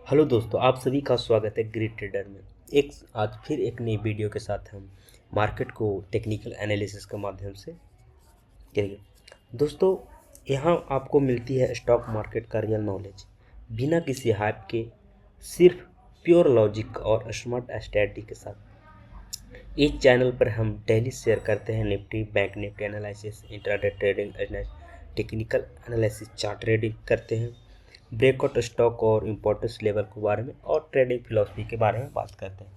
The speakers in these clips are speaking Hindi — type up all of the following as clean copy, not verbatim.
हेलो दोस्तों, आप सभी का स्वागत है ग्रीड ट्रेडर में। आज फिर एक नई वीडियो के साथ हम मार्केट को टेक्निकल एनालिसिस के माध्यम से करेंगे। दोस्तों, यहाँ आपको मिलती है स्टॉक मार्केट का रियल नॉलेज, बिना किसी हाइप के, सिर्फ प्योर लॉजिक और स्मार्ट स्ट्रेटजी के साथ। इस चैनल पर हम डेली शेयर करते हैं Nifty, bank Nifty analysis, intraday trading, technical analysis, chart trading करते हैं, ब्रेकआउट स्टॉक और इम्पोर्टेंस लेवल के बारे में और ट्रेडिंग फिलॉसफी के बारे में बात करते हैं।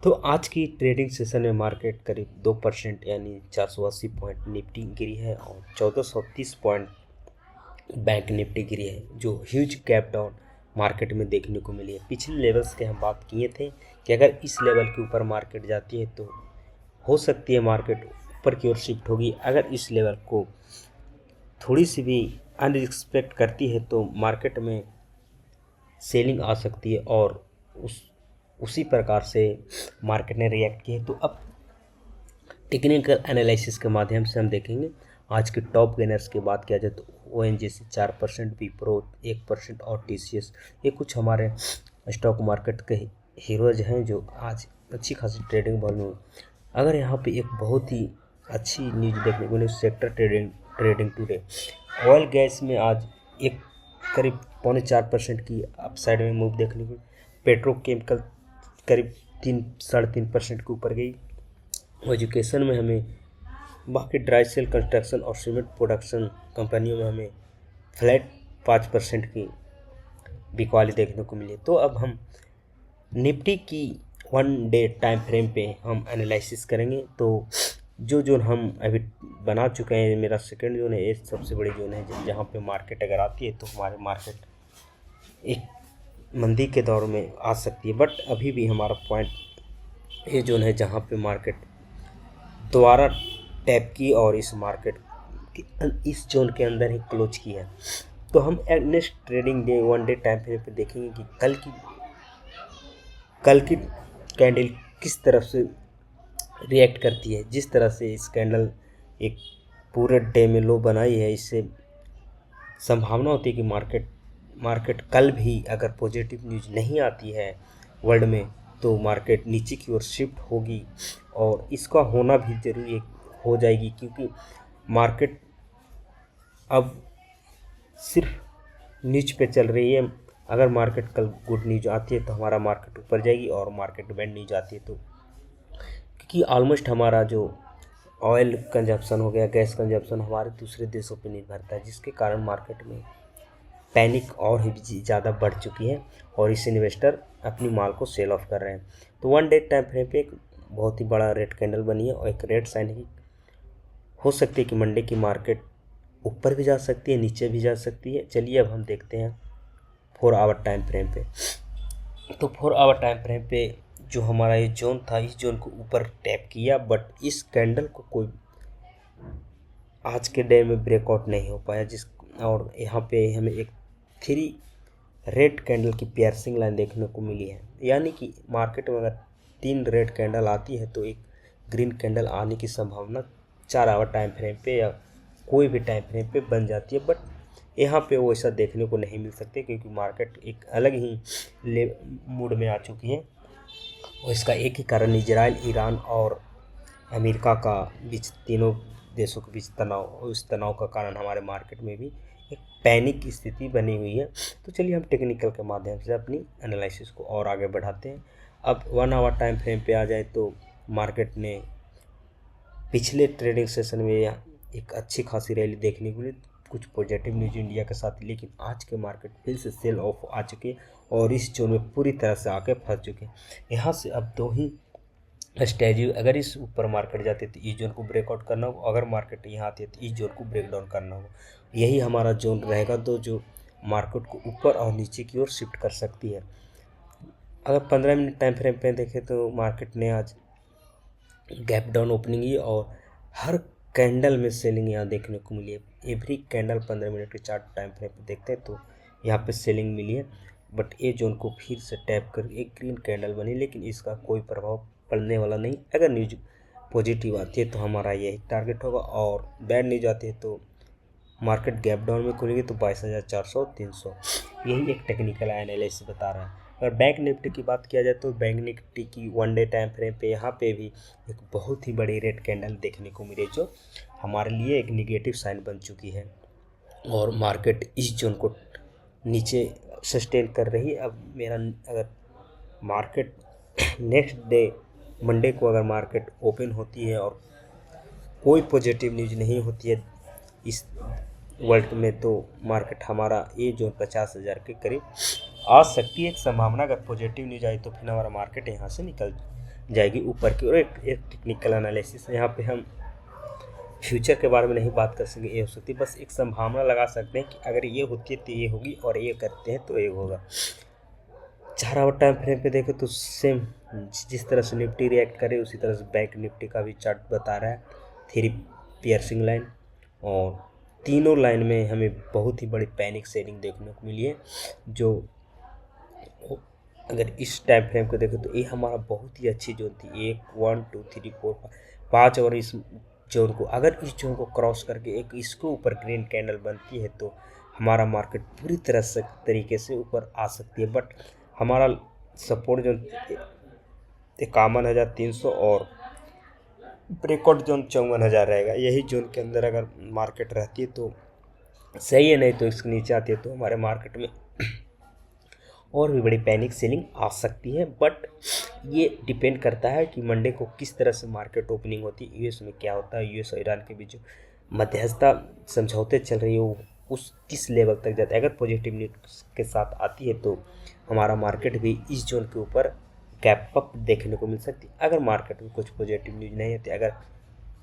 तो आज की ट्रेडिंग सेशन में मार्केट करीब 2% यानी 480 पॉइंट निफ्टी गिरी है और 1430 पॉइंट बैंक निफ्टी गिरी है, जो ह्यूज गैप डाउन मार्केट में देखने को मिली है। पिछले लेवल्स के हम बात किए थे कि अगर इस लेवल के ऊपर मार्केट जाती है तो हो सकती है मार्केट ऊपर की ओर शिफ्ट होगी। अगर इस लेवल को थोड़ी सी भी अनरिस्पेक्ट करती है तो मार्केट में सेलिंग आ सकती है और उसी प्रकार से मार्केट ने रिएक्ट किया है। तो अब टेक्निकल एनालिसिस के माध्यम से हम देखेंगे आज के टॉप गेनर्स की बात किया जाए तो ONGC 4%, विप्रो 1% और TCS, ये कुछ हमारे स्टॉक मार्केट के हीरोज हैं जो आज अच्छी खासी ट्रेडिंग वॉल्यूम। अगर यहाँ पे एक बहुत ही अच्छी न्यूज़ देखने को मिली sector trading today, oil gas में आज एक करीब 3.25% की अपसाइड में मूव देखने को। पेट्रोकेमिकल करीब 3-3.5% के ऊपर गई। एजुकेशन में हमें बाकी ड्राई सेल, कंस्ट्रक्शन और सीमेंट प्रोडक्शन कंपनियों में हमें फ्लैट 5% की बिकवाली देखने को मिली। तो अब हम निफ्टी की 1 डे टाइम फ्रेम पे हम एनालिसिस करेंगे। तो जो जोन हम अभी बना चुके हैं, मेरा सेकंड जोन है, ये सबसे बड़ी जोन है जहाँ पे मार्केट अगर आती है तो हमारे मार्केट एक मंदी के दौर में आ सकती है। बट अभी भी हमारा पॉइंट ये जोन है जहाँ पे मार्केट दोबारा टैप की और इस इस जोन के अंदर ही क्लोज की है। तो हम next trading day 1 day time frame पे देखेंगे कि कल की कैंडल किस तरफ से रिएक्ट करती है। जिस तरह से इस कैंडल एक पूरे डे में लो बनाई है, इससे संभावना होती है कि मार्केट कल भी अगर पॉजिटिव न्यूज़ नहीं आती है वर्ल्ड में तो मार्केट नीचे की ओर शिफ्ट होगी और इसका होना भी जरूरी हो जाएगी, क्योंकि मार्केट अब सिर्फ न्यूज पे चल रही है। अगर मार्केट कल गुड न्यूज़ आती है तो हमारा मार्केट ऊपर जाएगी और मार्केट बैड न्यूज़ आती है तो, क्योंकि ऑलमोस्ट हमारा जो ऑयल कंजप्शन हो गया, गैस कंजप्शन हमारे दूसरे देशों पे निर्भरता है, जिसके कारण मार्केट में पैनिक और भी ज़्यादा बढ़ चुकी है और इस इन्वेस्टर अपनी माल को सेल ऑफ कर रहे हैं। तो 1 डे टाइम फ्रेम पे एक बहुत ही बड़ा रेड कैंडल बनी है और एक रेड साइन ही हो सकती है कि मंडे की मार्केट ऊपर भी जा सकती है, नीचे भी जा सकती है। चलिए अब हम देखते हैं 4 आवर टाइम फ्रेम पे। तो 4 आवर टाइम फ्रेम पे जो हमारा ये जोन था, इस जोन को ऊपर टैप किया, बट इस कैंडल को कोई आज के डे में ब्रेकआउट नहीं हो पाया, और यहाँ पे हमें एक 3 रेड कैंडल की पियर्सिंग लाइन देखने को मिली है। यानी कि मार्केट में अगर 3 रेड कैंडल आती है तो एक ग्रीन कैंडल आने की संभावना 4 आवर टाइम फ्रेम पे या कोई भी टाइम फ्रेम पे बन जाती है। बट यहाँ पे वो ऐसा देखने को नहीं मिल सकते, क्योंकि मार्केट एक अलग ही मूड में आ चुकी है और इसका एक ही कारण इजराइल, ईरान और अमेरिका का बीच, तीनों देशों के बीच तनाव, उस तनाव का कारण हमारे मार्केट में भी एक पैनिक की स्थिति बनी हुई है। तो चलिए हम टेक्निकल के माध्यम से अपनी एनालिसिस को और आगे बढ़ाते हैं। अब 1 आवर टाइम फ्रेम पे आ जाए तो मार्केट ने पिछले ट्रेडिंग सेशन में एक अच्छी खासी रैली देखने को मिली, कुछ पॉजिटिव न्यूज इंडिया के साथ, लेकिन आज के मार्केट फिर से सेल ऑफ आ चुके और इस जोन में पूरी तरह से आके फंस चुके। यहाँ से अब 2 ही स्ट्रेटजी, अगर इस ऊपर मार्केट जाती है तो इस जोन को ब्रेकआउट करना होगा, अगर मार्केट यहाँ आती है तो इस जोन को ब्रेक डाउन करना होगा। यही हमारा जोन रहेगा, जो मार्केट को ऊपर और नीचे की ओर शिफ्ट कर सकती है। अगर 15 मिनट टाइम फ्रेम पे देखें तो मार्केट ने आज गैप डाउन ओपनिंग की और हर कैंडल में सेलिंग यहाँ देखने को मिली है। एवरी कैंडल 15 मिनट के चार्ट टाइम फ्रेम पे देखते हैं तो यहाँ पे सेलिंग मिली है। बट ये जोन को फिर से टैप कर एक ग्रीन कैंडल बनी, लेकिन इसका कोई प्रभाव पड़ने वाला नहीं। अगर न्यूज पॉजिटिव आती है तो हमारा यही टारगेट होगा और बैड न्यूज आती है तो मार्केट गैप डाउन में खुलेगी तो 22,400 300, यही एक टेक्निकल एनालिसिस बता रहा है। अगर बैंक निफ्टी की बात किया जाए तो बैंक निफ्टी की 1 डे टाइम फ्रेम पे यहाँ पे भी एक बहुत ही बड़ी रेड कैंडल देखने को मिली, जो हमारे लिए एक निगेटिव साइन बन चुकी है और मार्केट इस जोन को नीचे सस्टेन कर रही है। अब मेरा अगर मार्केट नेक्स्ट डे मंडे को अगर मार्केट ओपन होती है और कोई पॉजिटिव न्यूज़ नहीं होती है इस वर्ल्ड में, तो मार्केट हमारा ये जो 50,000 के करीब आ सकती है। एक संभावना, अगर पॉजिटिव न्यूज़ आई तो फिर हमारा मार्केट यहाँ से निकल जाएगी ऊपर की। और एक टेक्निकल एनालिसिस, यहाँ पे हम फ्यूचर के बारे में नहीं बात कर सकेंगे, ये हो सकती है, बस एक संभावना लगा सकते हैं कि अगर ये होती है तो ये होगी और ये करते हैं तो ये होगा। 4 आवर टाइम फ्रेम पे देखें तो सेम जिस तरह से निफ्टी रिएक्ट करे उसी तरह से बैंक निफ्टी का भी चार्ट बता रहा है। 3 पियर्सिंग लाइन और तीनों लाइन में हमें बहुत ही बड़ी पैनिक सेलिंग देखने को मिली है, जो अगर इस टाइम फ्रेम को देखें तो ये हमारा बहुत ही अच्छी जोन थी। 1 1 2 3 4 5 और इस जोन को, अगर इस जोन को क्रॉस करके एक इसके ऊपर ग्रीन कैंडल बनती है तो हमारा मार्केट पूरी तरह से तरीके से ऊपर आ सकती है। बट हमारा सपोर्ट जोन 51,300 और ब्रेकआउट जोन 54,000 रहेगा। यही जोन के अंदर अगर मार्केट रहती है तो सही है, नहीं तो इसके नीचे आती है तो हमारे मार्केट में और भी बड़ी पैनिक सेलिंग आ सकती है। बट ये डिपेंड करता है कि मंडे को किस तरह से मार्केट ओपनिंग होती है, यूएस में क्या होता है, यूएस और ईरान के बीच जो मध्यस्थता समझौते चल रही है वो उस किस लेवल तक जाता है। अगर पॉजिटिव न्यूज़ के साथ आती है तो हमारा मार्केट भी इस जोन के ऊपर गैप अप देखने को मिल सकती है। अगर मार्केट में कुछ पॉजिटिव न्यूज़ नहीं आती, अगर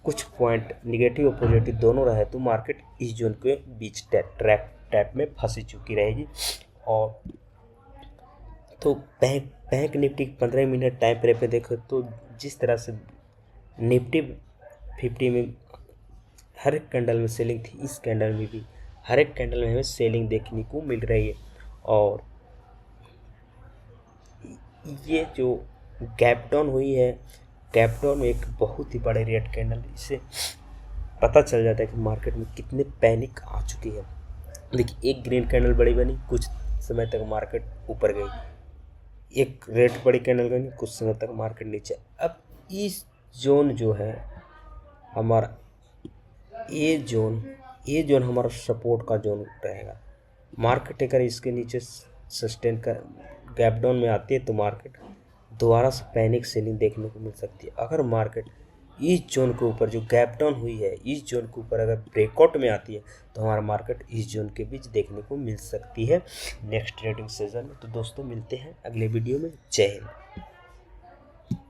कुछ पॉइंट निगेटिव और पॉजिटिव दोनों रहे तो मार्केट इस जोन के बीच ट्रैप में फंसी चुकी रहेगी। और तो bank Nifty 15 minute time frame पे देखो तो जिस तरह से निफ्टी 50 में हर एक कैंडल में सेलिंग थी, इस कैंडल में भी हर एक कैंडल में हमें सेलिंग देखने को मिल रही है। और ये जो गैप डाउन हुई है, गैप डाउन में एक बहुत ही बड़े रेड कैंडल, इससे पता चल जाता है कि मार्केट में कितने पैनिक आ चुकी है। देखिए, एक ग्रीन कैंडल बड़ी बनी, कुछ समय तक मार्केट ऊपर गई, एक रेड बड़ी कैंडल बनी, कुछ समय तक मार्केट नीचे। अब इस जोन जो है हमारा, ये जोन हमारा सपोर्ट का जोन रहेगा। मार्केट अगर इसके नीचे सस्टेन कर गैप डाउन में आती है तो मार्केट दोबारा से पैनिक सेलिंग देखने को मिल सकती है। अगर मार्केट इस जोन के ऊपर जो गैप डाउन हुई है, इस जोन के ऊपर अगर ब्रेकआउट में आती है तो हमारा मार्केट इस जोन के बीच देखने को मिल सकती है नेक्स्ट ट्रेडिंग सेशन में। तो दोस्तों मिलते हैं अगले वीडियो में। जय हिंद।